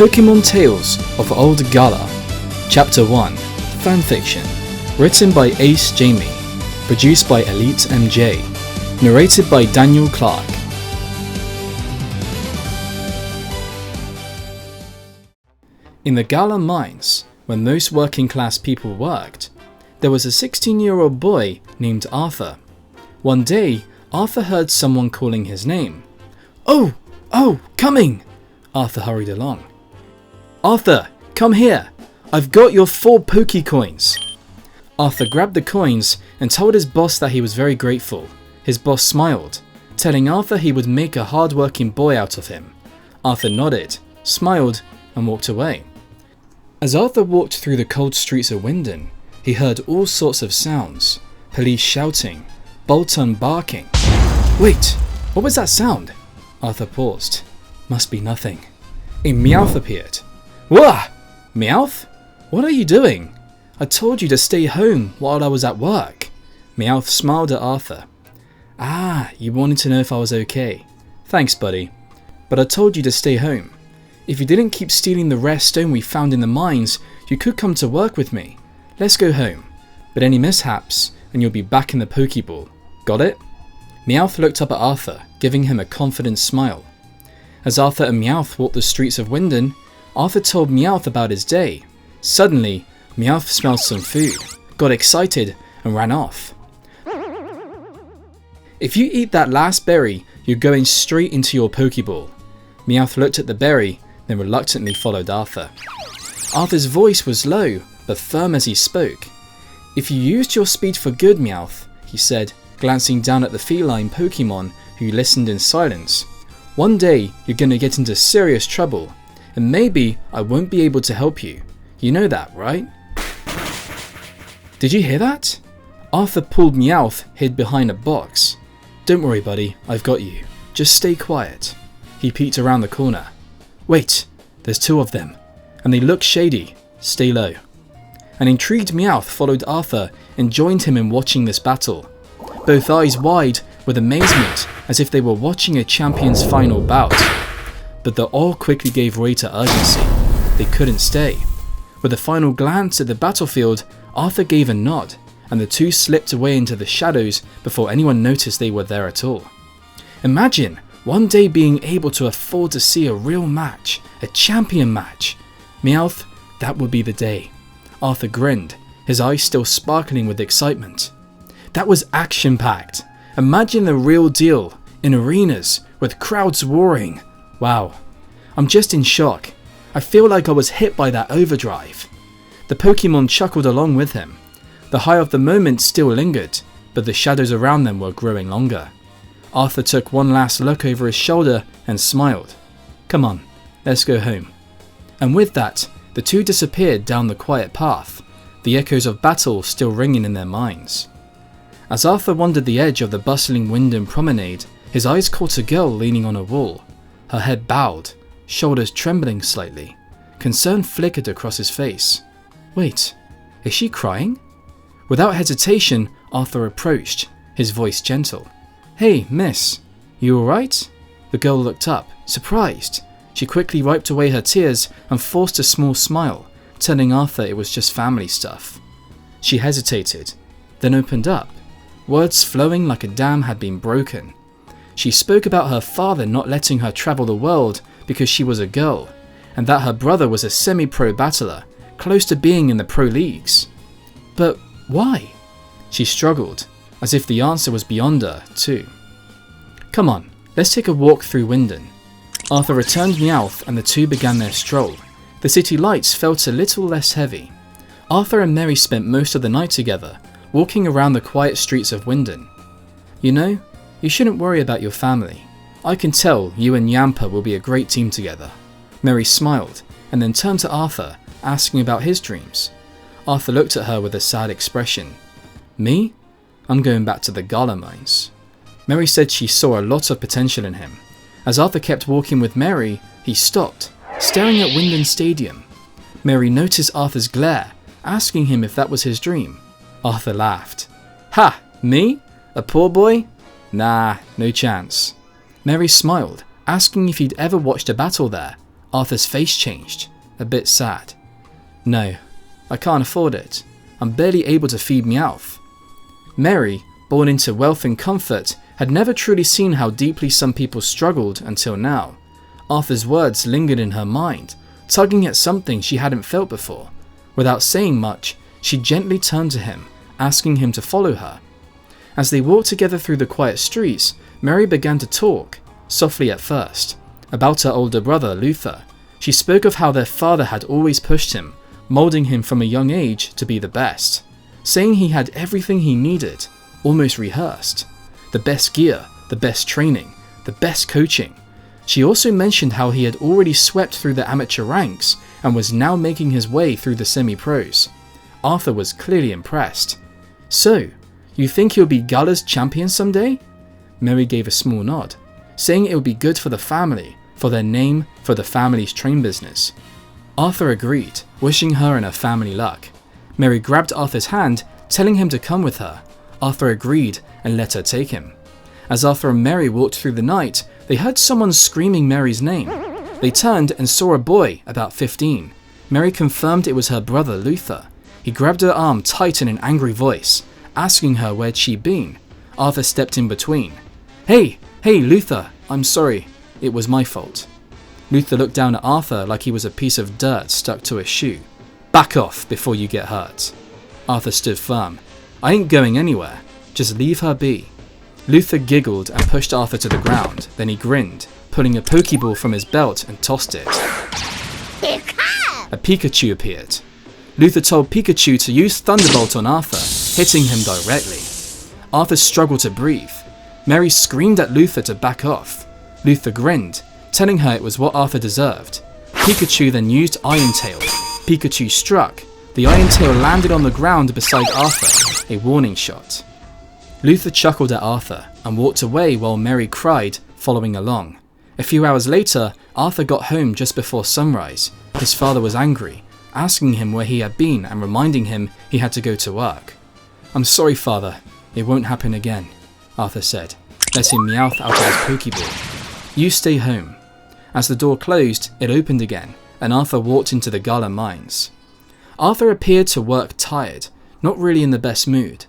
Pokémon Tales of Old Galar, Chapter 1, Fanfiction, written by Ace Jamie, produced by EliteMJ, narrated by Daniel Clark. In the Galar mines, where most working class people worked, there was a 16-year-old boy named Arthur. One day, Arthur heard someone calling his name. Oh, coming! Arthur hurried along. Arthur, come here! I've got your 4 Pokecoins! Arthur grabbed the coins and told his boss that he was very grateful. His boss smiled, telling Arthur he would make a hard-working boy out of him. Arthur nodded, smiled, and walked away. As Arthur walked through the cold streets of Winden, he heard all sorts of sounds. Police shouting, Bolton barking. Wait, what was that sound? Arthur paused. Must be nothing. A Meowth appeared. Wah! Meowth? What are you doing? I told you to stay home while I was at work. Meowth smiled at Arthur. Ah, you wanted to know if I was okay. Thanks, buddy. But I told you to stay home. If you didn't keep stealing the rare stone we found in the mines, you could come to work with me. Let's go home. But any mishaps, and you'll be back in the Pokeball. Got it? Meowth looked up at Arthur, giving him a confident smile. As Arthur and Meowth walked the streets of Winden, Arthur told Meowth about his day. Suddenly, Meowth smelled some food, got excited, and ran off. If you eat that last berry, you're going straight into your Pokeball. Meowth looked at the berry, then reluctantly followed Arthur. Arthur's voice was low, but firm as he spoke. If you used your speed for good, Meowth, he said, glancing down at the feline Pokemon who listened in silence. One day, you're gonna get into serious trouble, and maybe I won't be able to help you. You know that, right? Did you hear that? Arthur pulled Meowth, hid behind a box. Don't worry, buddy, I've got you. Just stay quiet. He peeked around the corner. Wait, there's 2 of them, and they look shady. Stay low. An intrigued Meowth followed Arthur and joined him in watching this battle, both eyes wide with amazement as if they were watching a champion's final bout. But the awe quickly gave way to urgency. They couldn't stay. With a final glance at the battlefield, Arthur gave a nod, and the 2 slipped away into the shadows before anyone noticed they were there at all. Imagine one day being able to afford to see a real match, a champion match. Meowth, that would be the day. Arthur grinned, his eyes still sparkling with excitement. That was action-packed. Imagine the real deal, in arenas, with crowds roaring. Wow, I'm just in shock. I feel like I was hit by that overdrive. The Pokemon chuckled along with him. The high of the moment still lingered, but the shadows around them were growing longer. Arthur took one last look over his shoulder and smiled. Come on, let's go home. And with that, the 2 disappeared down the quiet path, the echoes of battle still ringing in their minds. As Arthur wandered the edge of the bustling Winden promenade, his eyes caught a girl leaning on a wall. Her head bowed, shoulders trembling slightly. Concern flickered across his face. Wait, is she crying? Without hesitation, Arthur approached, his voice gentle. Hey, miss, you alright? The girl looked up, surprised. She quickly wiped away her tears and forced a small smile, telling Arthur it was just family stuff. She hesitated, then opened up, words flowing like a dam had been broken. She spoke about her father not letting her travel the world because she was a girl, and that her brother was a semi-pro battler, close to being in the pro leagues. But why? She struggled, as if the answer was beyond her, too. Come on, let's take a walk through Winden. Arthur returned Meowth and the 2 began their stroll. The city lights felt a little less heavy. Arthur and Mary spent most of the night together, walking around the quiet streets of Winden. You know, you shouldn't worry about your family. I can tell you and Yampa will be a great team together. Mary smiled, and then turned to Arthur, asking about his dreams. Arthur looked at her with a sad expression. Me? I'm going back to the Galar mines. Mary said she saw a lot of potential in him. As Arthur kept walking with Mary, he stopped, staring at Winden Stadium. Mary noticed Arthur's glare, asking him if that was his dream. Arthur laughed. Ha! Me? A poor boy? Nah, no chance. Mary smiled, asking if he'd ever watched a battle there. Arthur's face changed, a bit sad. No, I can't afford it. I'm barely able to feed Meowth. Mary, born into wealth and comfort, had never truly seen how deeply some people struggled until now. Arthur's words lingered in her mind, tugging at something she hadn't felt before. Without saying much, she gently turned to him, asking him to follow her. As they walked together through the quiet streets, Mary began to talk, softly at first, about her older brother Luther. She spoke of how their father had always pushed him, moulding him from a young age to be the best, saying he had everything he needed, almost rehearsed. The best gear, the best training, the best coaching. She also mentioned how he had already swept through the amateur ranks and was now making his way through the semi-pros. Arthur was clearly impressed. So, you think he'll be Galar's champion someday? Mary gave a small nod, saying it would be good for the family, for their name, for the family's train business. Arthur agreed, wishing her and her family luck. Mary grabbed Arthur's hand, telling him to come with her. Arthur agreed and let her take him. As Arthur and Mary walked through the night, they heard someone screaming Mary's name. They turned and saw a boy, about 15. Mary confirmed it was her brother Luther. He grabbed her arm tight in an angry voice, asking her where'd she been. Arthur stepped in between. Hey, Luther, I'm sorry. It was my fault. Luther looked down at Arthur like he was a piece of dirt stuck to a shoe. Back off before you get hurt. Arthur stood firm. I ain't going anywhere. Just leave her be. Luther giggled and pushed Arthur to the ground. Then he grinned, pulling a Pokeball from his belt and tossed it. A Pikachu appeared. Luther told Pikachu to use Thunderbolt on Arthur, hitting him directly. Arthur struggled to breathe. Mary screamed at Luther to back off. Luther grinned, telling her it was what Arthur deserved. Pikachu then used Iron Tail. Pikachu struck. The Iron Tail landed on the ground beside Arthur, a warning shot. Luther chuckled at Arthur and walked away while Mary cried, following along. A few hours later, Arthur got home just before sunrise. His father was angry, asking him where he had been and reminding him he had to go to work. I'm sorry, father. It won't happen again, Arthur said, letting Meowth out of his Pokeball. You stay home. As the door closed, it opened again, and Arthur walked into the Galar mines. Arthur appeared to work tired, not really in the best mood.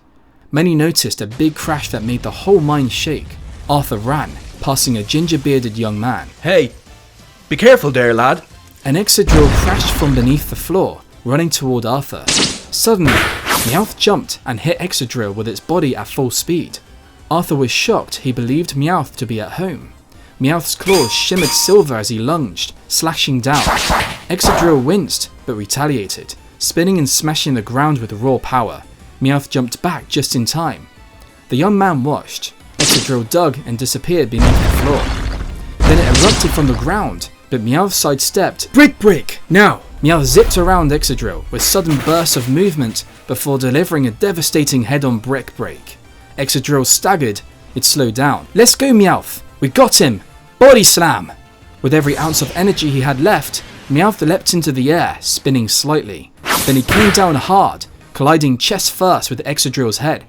Many noticed a big crash that made the whole mine shake. Arthur ran, passing a ginger-bearded young man. Hey, be careful there, lad. An Excadrill crashed from beneath the floor, running toward Arthur. Suddenly, Meowth jumped and hit Excadrill with its body at full speed. Arthur was shocked. He believed Meowth to be at home. Meowth's claws shimmered silver as he lunged, slashing down. Excadrill winced, but retaliated, spinning and smashing the ground with raw power. Meowth jumped back just in time. The young man watched. Excadrill dug and disappeared beneath the floor. Then it erupted from the ground, but Meowth sidestepped. Break! Now! Meowth zipped around Excadrill with sudden bursts of movement before delivering a devastating head-on break. Excadrill staggered. It slowed down. Let's go, Meowth! We got him! Body slam! With every ounce of energy he had left, Meowth leapt into the air, spinning slightly. Then he came down hard, colliding chest first with Excadrill's head.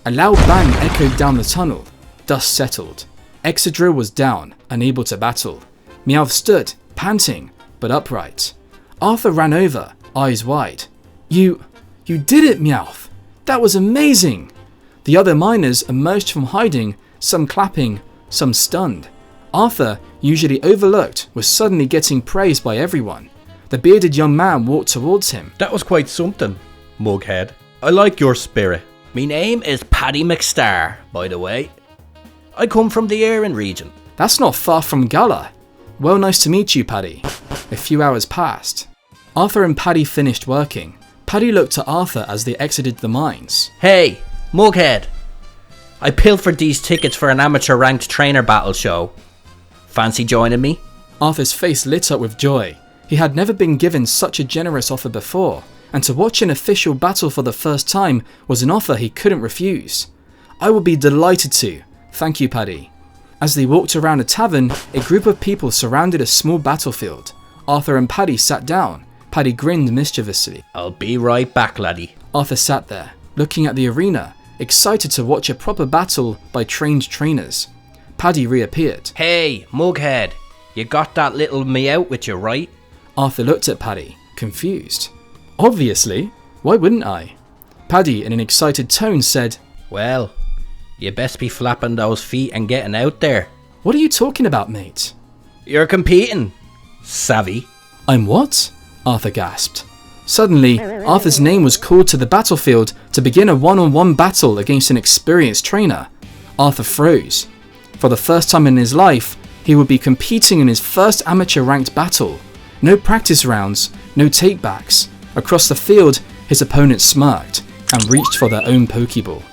A loud bang echoed down the tunnel. Dust settled. Excadrill was down, unable to battle. Meowth stood, panting, but upright. Arthur ran over, eyes wide. You did it, Meowth! That was amazing! The other miners emerged from hiding, some clapping, some stunned. Arthur, usually overlooked, was suddenly getting praised by everyone. The bearded young man walked towards him. That was quite something, Mughead. I like your spirit. Me name is Paddy McStar, by the way. I come from the Erin region. That's not far from Galar. Well, nice to meet you, Paddy. A few hours passed. Arthur and Paddy finished working. Paddy looked at Arthur as they exited the mines. Hey, Mughead. I pilfered these tickets for an amateur ranked trainer battle show. Fancy joining me? Arthur's face lit up with joy. He had never been given such a generous offer before, and to watch an official battle for the first time was an offer he couldn't refuse. I will be delighted to. Thank you, Paddy. As they walked around a tavern, a group of people surrounded a small battlefield. Arthur and Paddy sat down. Paddy grinned mischievously. I'll be right back, laddie. Arthur sat there, looking at the arena, excited to watch a proper battle by trained trainers. Paddy reappeared. Hey, Mughead. You got that little me out with you, right? Arthur looked at Paddy, confused. Obviously. Why wouldn't I? Paddy, in an excited tone, said, Well, you best be flapping those feet and getting out there. What are you talking about, mate? You're competing, savvy. I'm what? Arthur gasped. Suddenly, Arthur's name was called to the battlefield to begin a one-on-one battle against an experienced trainer. Arthur froze. For the first time in his life, he would be competing in his first amateur-ranked battle. No practice rounds, no takebacks. Across the field, his opponent smirked and reached for their own Pokeball.